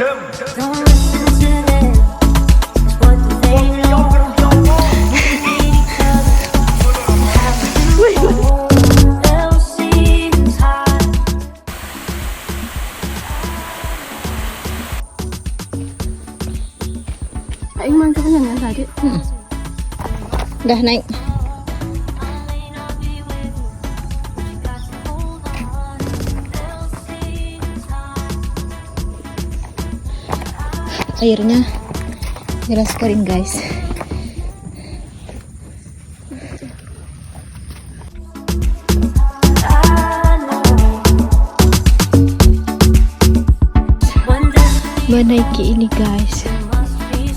Aing man ka pa yan tadi. Dah naik. Airnya jelas kering guys. Menaiki ini guys.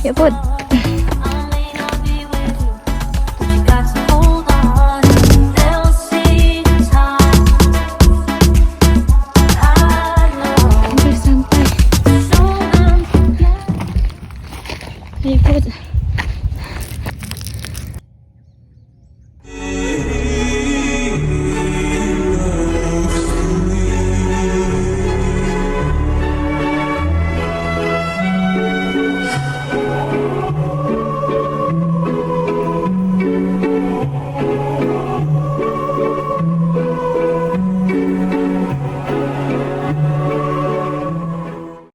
Ya bud.